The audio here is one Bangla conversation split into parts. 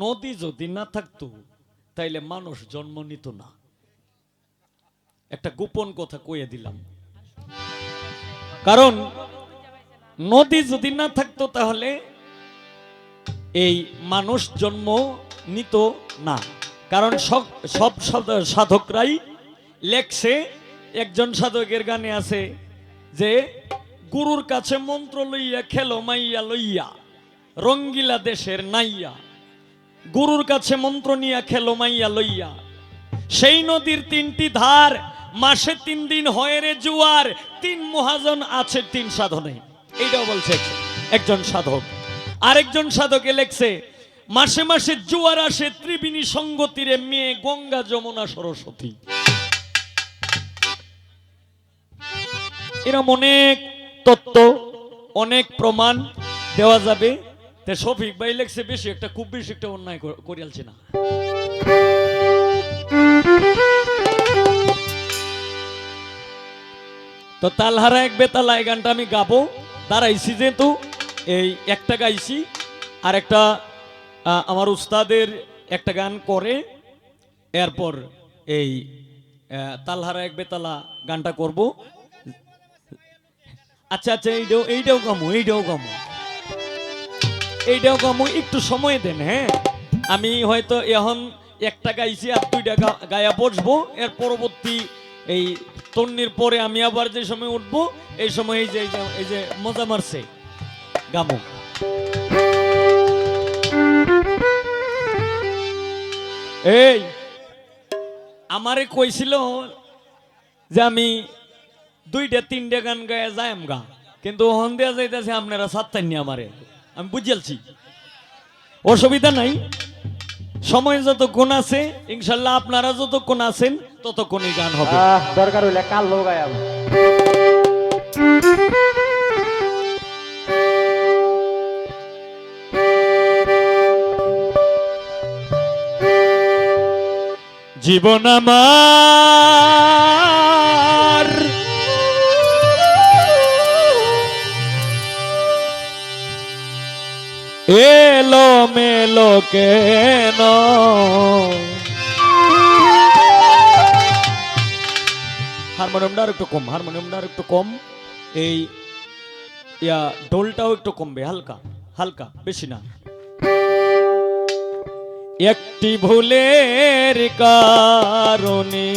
নদী যদি না থাকতো তাইলে মানুষ জন্ম নিত না। একটা গোপন কথা কইয়া দিলাম, কারণ নদী যদি না থাকতো তাহলে এই মানুষ জন্ম নিত না। কারণ সব সাধকরাই লেখছে, একজন সাধকের গানে আছে যে গুরুর কাছে মন্ত্র লইয়া খেলো মাইয়া লইয়া রঙ্গিলা দেশের নাইয়া, গুরুর কাছে মন্ত্র নিয়া খেলো মাইয়া লইয়া, সেই নদীর তিনটি ধার, মাসে 3 দিন হয় রে জুয়ার, 3 মহাজন আছে 3 সাধনে। এইটাও বলছে একজন সাধক। আরেকজন সাধকে লেখছে মাসে মাসে জুয়ার আসে ত্রিবেণী সঙ্গতীরে মেয়ে গঙ্গা যমুনা সরস্বতী। এরকম অনেক তত্ত্ব অনেক প্রমাণ দেওয়া যাবে। তে শফিক ভাই লেখছে বেশি একটা, খুব বেশি একটা অন্যায় করিয়ালছে না। তো তালহারা এক বেতালা এই গানটা আমি গাবো, দাঁড়াইছি যেহেতু এই একটা গাইছি, আর একটা আমার উস্তাদের একটা গান করে এরপর এই তালহারা এক বেতালা গানটা করব। আচ্ছা আচ্ছা, এইটাও গামো, একটু সময় দেন। হ্যাঁ, আমি হয়তো এখন একটা গাইছি আর 2টা গায়া বসবো, এর পরবর্তী এই তন্নির পরে আমি আবার যে সময় উঠবো এই সময় এই যে মজা মারছে গামো। এই আমারে কইছিল যে আমি 2-3টা গান গায়ে যাইম গা, কিন্তু হন দেয়া যাইতেছে আপনারা সাতটাইনি আমারে। আমি বুঝালছি, অসুবিধা নাই, সময় যতক্ষণ আছে ইনশাল্লাহ আপনারা যতক্ষণ আছেন ততক্ষণই গান হবে। দরকার হইলে কাল লোক গায়াম। জীবন আমার এলো মেলো কেন, হারমোনিয়ামটা আর একটু কম, এই ঢোলটাও একটু কমবে, হালকা হালকা, বেশি না। একটি ভুলের কারণে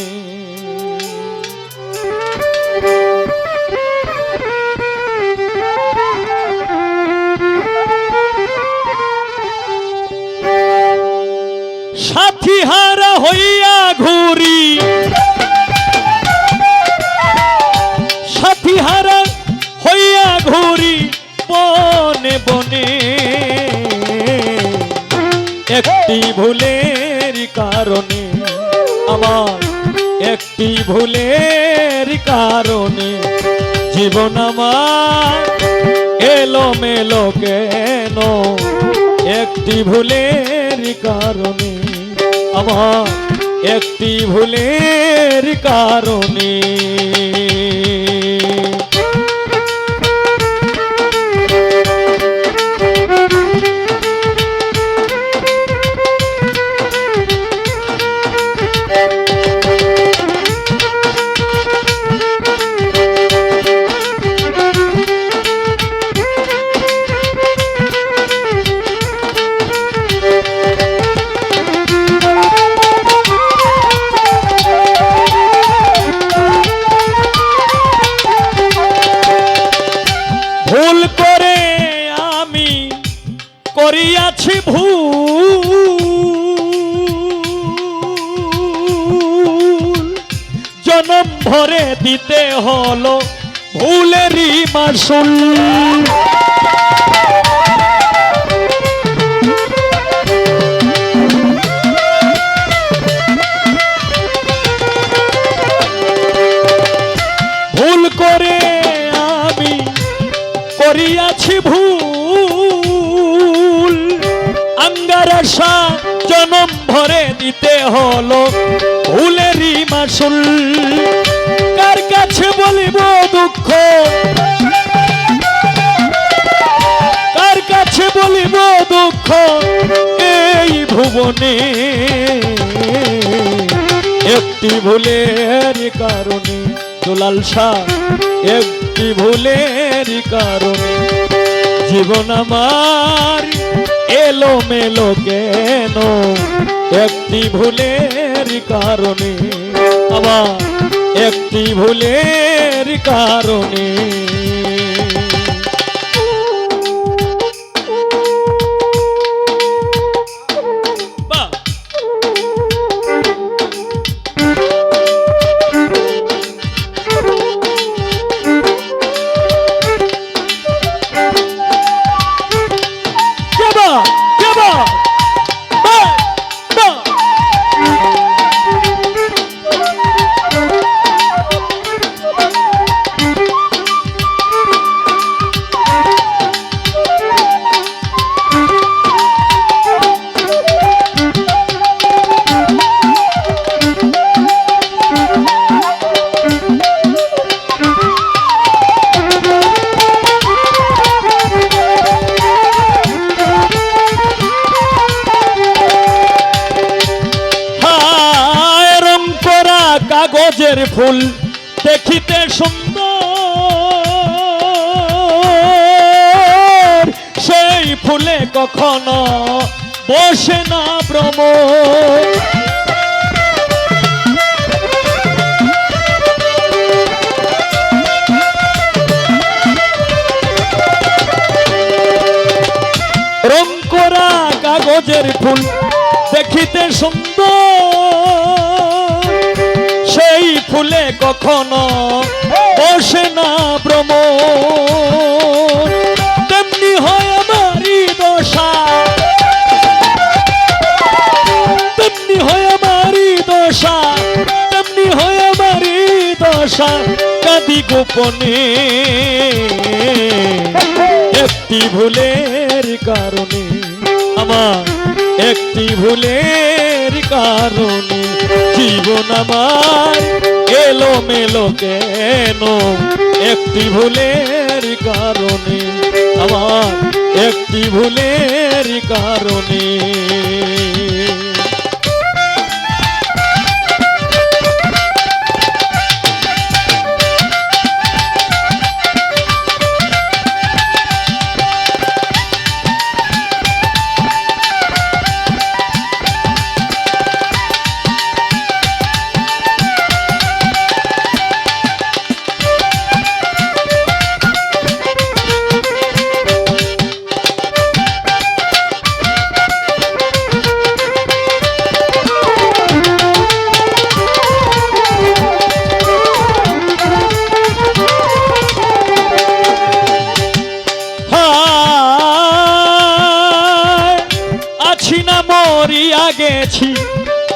সাথী হারা হইয়া ঘুরি, সাথী হারা হইয়া ঘুরি বনে বনে, একটি ভুলের কারণে আমার, একটি ভুলের কারণে জীবন আমার এলো মেলো কেন, একটি ভুলের কারণে আমার, একটি ভুলের কারণে। ভুল করে আমি করিয়াছি ভুল, জনম ভরে দিতে হলো ভুলেরই মাসুল। ভুল করে আমি করিয়াছি ভুল, আঙ্গার আশা জনম ভরে দিতে হলো ভুলেরই মাসুল। কার কাছে বলিব দুঃখ, কার কাছে বলিব দুঃখ, এই ভুবনে একটি ভুলের কারণে, দুলাল শাহ একটি ভুলের কারণে জীবন আমার এলো মেলো কেন, একটি ভুলের কারণে, আমার একটি ভুলের কারণে। কাগজের ফুল দেখিতে সুন্দর, সেই ফুলে কখনো বসে না ভ্রমর। রং করা কাগজের ফুল দেখিতে সুন্দর, সেই ফুলে কখনো বসে না ভ্রমর। তেমনি হয় আমারই দশা, তেমনি হয় আমারই দশা, তেমনি হয় আমারই দশা, কাঁদি গোপনে একটি ভুলের কারণে, আমার একটি ভুলের কারণে জীবন আমার এলো মেলো কেন, একটি ভুলের কারণে, আমার একটি ভুলের কারণে। মরিয়া গেছি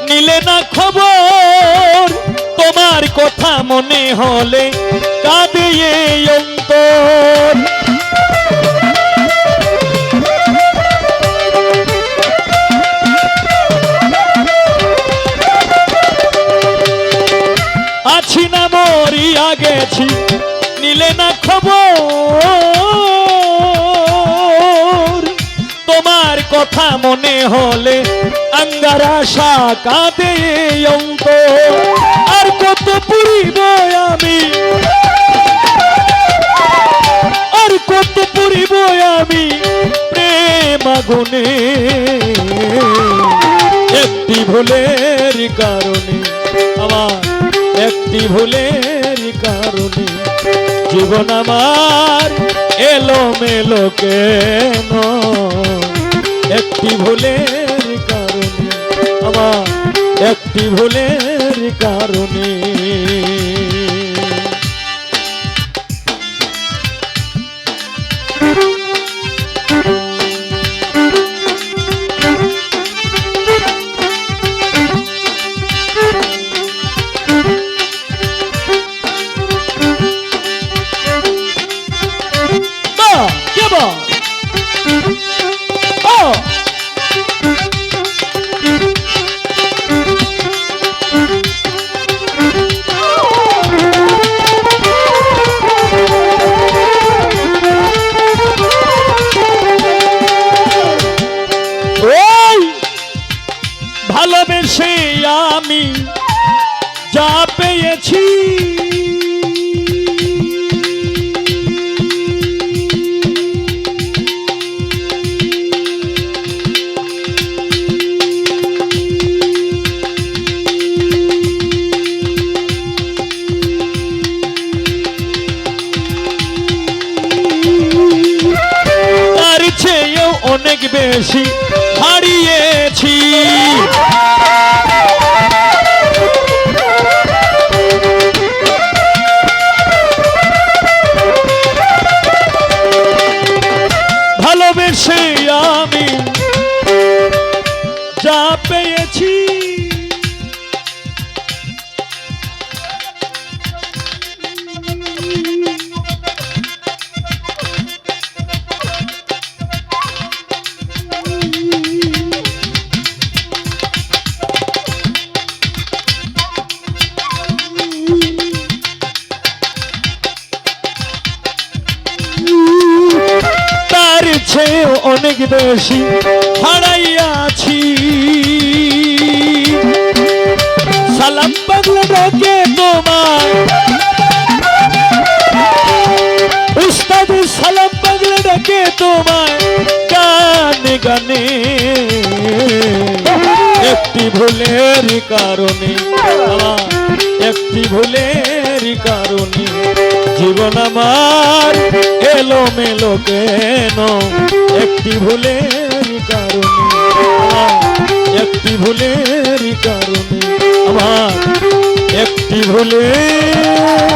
নিলে না খবর, তোমার কথা মনে হলে কাঁদে এই অন্তর। আছি না মরিয়া গেছি নিলে না খবর, তোমার কথা মনে হলে আঙ্গার আশা কাঁদে অন্তর। আর কত পুরিব আমি, আর কত পুরিব আমি প্রেম আগুনে, একটি ভুলের কারণে, আমার একটি ভুলের কারণে জীবন আমার এলো মেলো কেন, একটি ভুলের কারণে, আমার একটি ভুলের কারণে। ভালোবেসে আমি যা পেয়েছি তার চেয়েও অনেক বেশি হারিয়েছি ভালোবেসে আমি যা পেয়েছি তার চেয়েও অনেক বেশি হারাইয়াছি সালাম পাগলা ডাকে তোমার উস্তাদ সালাম পাগলা ডাকে তোমার গানে গানে একটি ভুলের কারণে একটি ভুলের কারণে জীবন আমার এলোমেলো কেন একটি ভুলের কারণে একটি ভুলের কারণে আমার একটি ভুলের